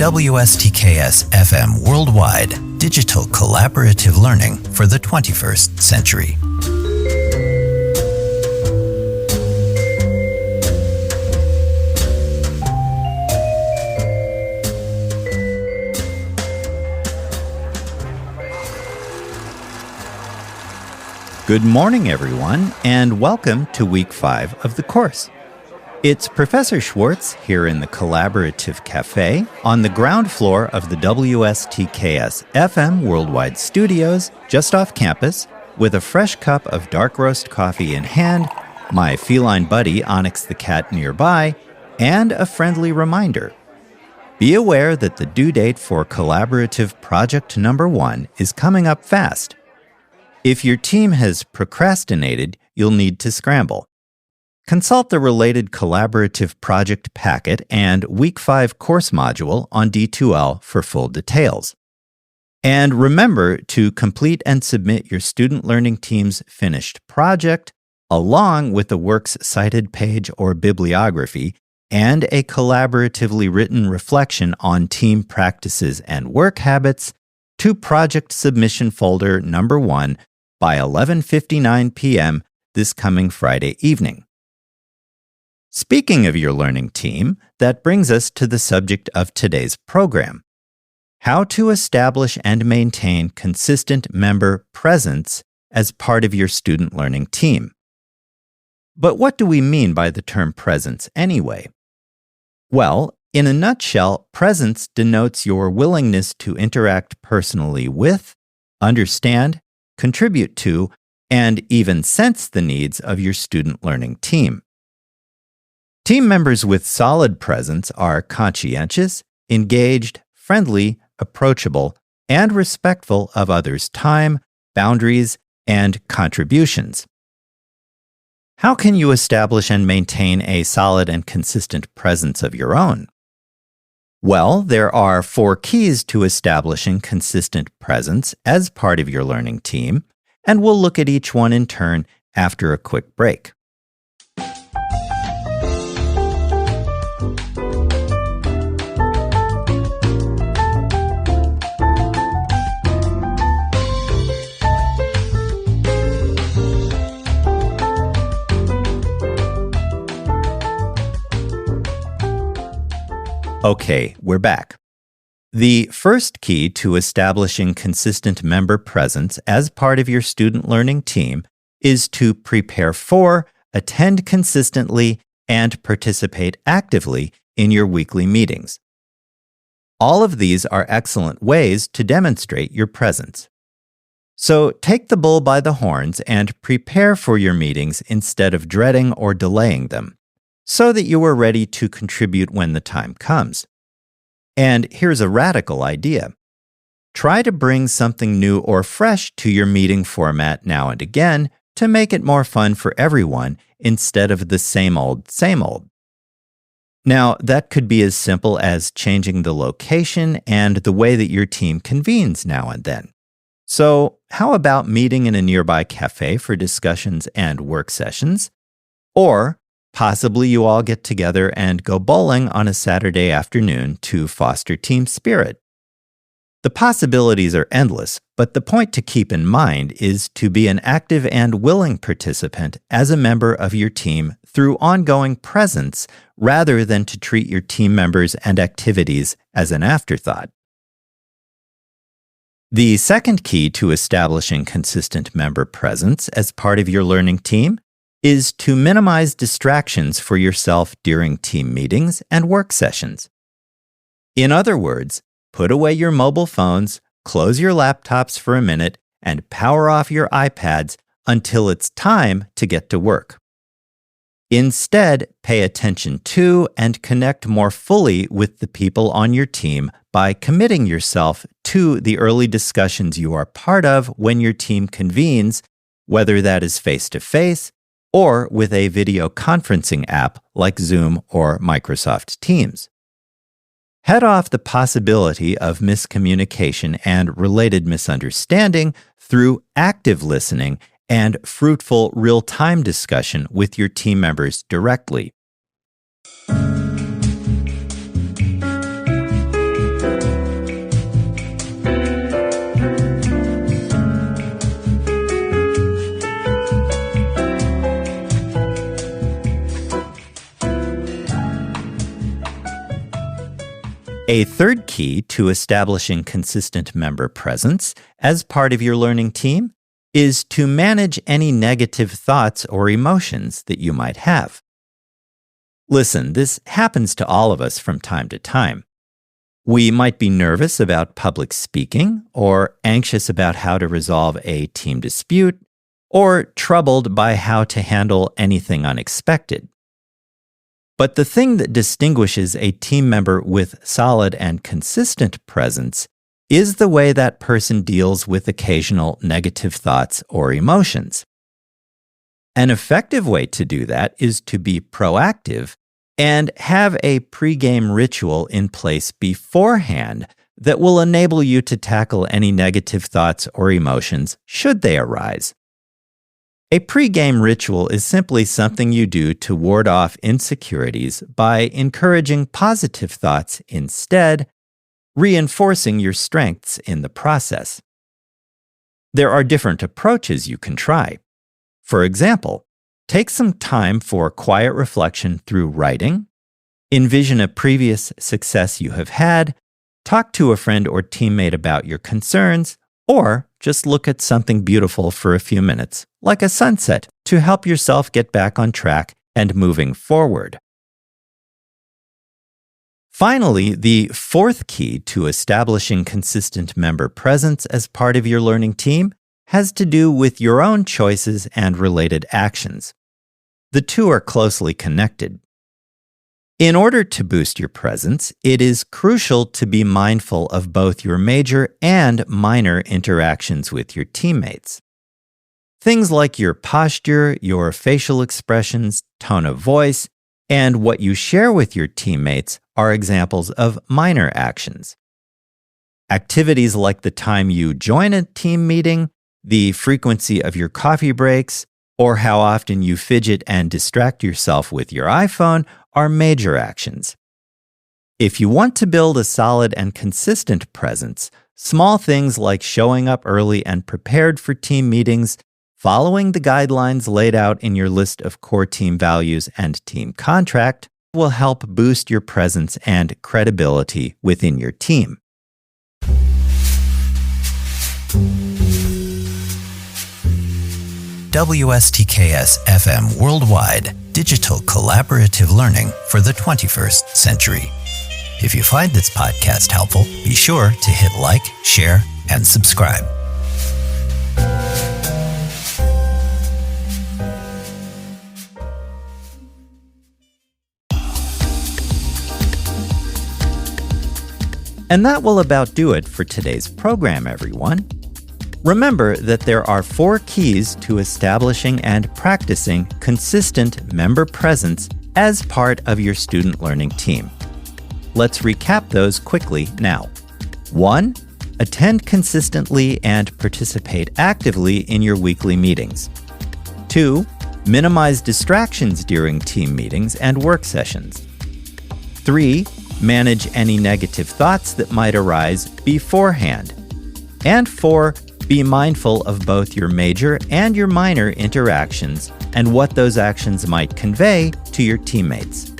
WSTKS-FM Worldwide, digital collaborative learning for the 21st century. Good morning, everyone, and welcome to Week 5 of the course. It's Professor Schwartz here in the Collaborative Cafe on the ground floor of the WSTKS-FM Worldwide studios just off campus with a fresh cup of dark roast coffee in hand, my feline buddy Onyx the cat nearby, and a friendly reminder. Be aware that the due date for Collaborative Project Number 1 is coming up fast. If your team has procrastinated, you'll need to scramble. Consult the related collaborative project packet and Week 5 course module on D2L for full details. And remember to complete and submit your student learning team's finished project, along with the works cited page or bibliography, and a collaboratively written reflection on team practices and work habits to Project Submission Folder Number 1 by 11:59 p.m. this coming Friday evening. Speaking of your learning team, that brings us to the subject of today's program: how to establish and maintain consistent member presence as part of your student learning team. But what do we mean by the term presence anyway? Well, in a nutshell, presence denotes your willingness to interact personally with, understand, contribute to, and even sense the needs of your student learning team. Team members with solid presence are conscientious, engaged, friendly, approachable, and respectful of others' time, boundaries, and contributions. How can you establish and maintain a solid and consistent presence of your own? Well, there are 4 keys to establishing consistent presence as part of your learning team, and we'll look at each one in turn after a quick break. Okay, we're back. The first key to establishing consistent member presence as part of your student learning team is to prepare for, attend consistently, and participate actively in your weekly meetings. All of these are excellent ways to demonstrate your presence. So take the bull by the horns and prepare for your meetings instead of dreading or delaying them, so that you are ready to contribute when the time comes. And here's a radical idea. Try to bring something new or fresh to your meeting format now and again to make it more fun for everyone instead of the same old, same old. Now, that could be as simple as changing the location and the way that your team convenes now and then. So, how about meeting in a nearby cafe for discussions and work sessions? Or possibly you all get together and go bowling on a Saturday afternoon to foster team spirit. The possibilities are endless, but the point to keep in mind is to be an active and willing participant as a member of your team through ongoing presence rather than to treat your team members and activities as an afterthought. The second key to establishing consistent member presence as part of your learning team is to minimize distractions for yourself during team meetings and work sessions. In other words, put away your mobile phones, close your laptops for a minute, and power off your iPads until it's time to get to work. Instead, pay attention to and connect more fully with the people on your team by committing yourself to the early discussions you are part of when your team convenes, whether that is face-to-face or with a video conferencing app like Zoom or Microsoft Teams. Head off the possibility of miscommunication and related misunderstanding through active listening and fruitful real-time discussion with your team members directly. A third key to establishing consistent member presence as part of your learning team is to manage any negative thoughts or emotions that you might have. Listen, this happens to all of us from time to time. We might be nervous about public speaking, or anxious about how to resolve a team dispute, or troubled by how to handle anything unexpected. But the thing that distinguishes a team member with solid and consistent presence is the way that person deals with occasional negative thoughts or emotions. An effective way to do that is to be proactive and have a pre-game ritual in place beforehand that will enable you to tackle any negative thoughts or emotions should they arise. A pre-game ritual is simply something you do to ward off insecurities by encouraging positive thoughts instead, reinforcing your strengths in the process. There are different approaches you can try. For example, take some time for quiet reflection through writing, envision a previous success you have had, talk to a friend or teammate about your concerns, or just look at something beautiful for a few minutes, like a sunset, to help yourself get back on track and moving forward. Finally, the fourth key to establishing consistent member presence as part of your learning team has to do with your own choices and related actions. The two are closely connected. In order to boost your presence, it is crucial to be mindful of both your major and minor interactions with your teammates. Things like your posture, your facial expressions, tone of voice, and what you share with your teammates are examples of minor actions. Activities like the time you join a team meeting, the frequency of your coffee breaks, or how often you fidget and distract yourself with your iPhone are major actions. If you want to build a solid and consistent presence, small things like showing up early and prepared for team meetings, following the guidelines laid out in your list of core team values and team contract will help boost your presence and credibility within your team. WSTKS-FM Worldwide, digital collaborative learning for the 21st century. If you find this podcast helpful, be sure to hit like, share, and subscribe. And that will about do it for today's program, everyone. Remember that there are 4 keys to establishing and practicing consistent member presence as part of your student learning team. Let's recap those quickly now. 1. Attend consistently and participate actively in your weekly meetings. 2. Minimize distractions during team meetings and work sessions. 3. Manage any negative thoughts that might arise beforehand. And 4. Be mindful of both your major and your minor interactions and what those actions might convey to your teammates.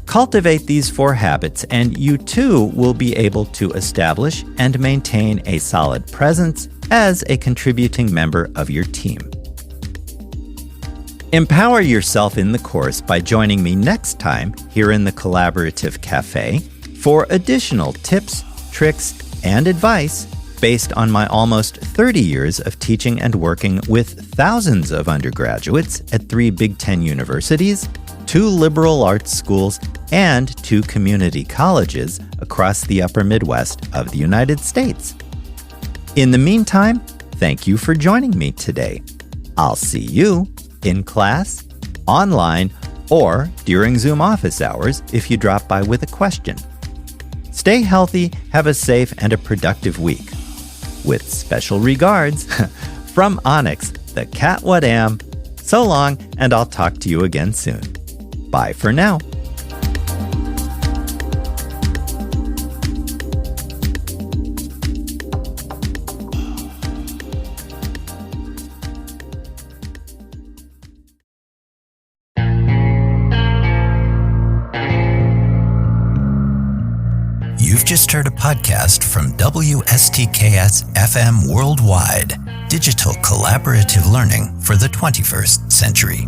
Cultivate these 4 habits, and you too will be able to establish and maintain a solid presence as a contributing member of your team. Empower yourself in the course by joining me next time here in the Collaborative Cafe for additional tips, tricks, and advice based on my almost 30 years of teaching and working with thousands of undergraduates at 3 Big Ten universities, 2 liberal arts schools, and 2 community colleges across the upper Midwest of the United States. In the meantime, thank you for joining me today. I'll see you in class, online, or during Zoom office hours if you drop by with a question. Stay healthy, have a safe and a productive week. With special regards, from Onyx, the cat what am. So long, and I'll talk to you again soon. Bye for now. just heard a podcast from WSTKS-FM Worldwide, digital collaborative learning for the 21st century.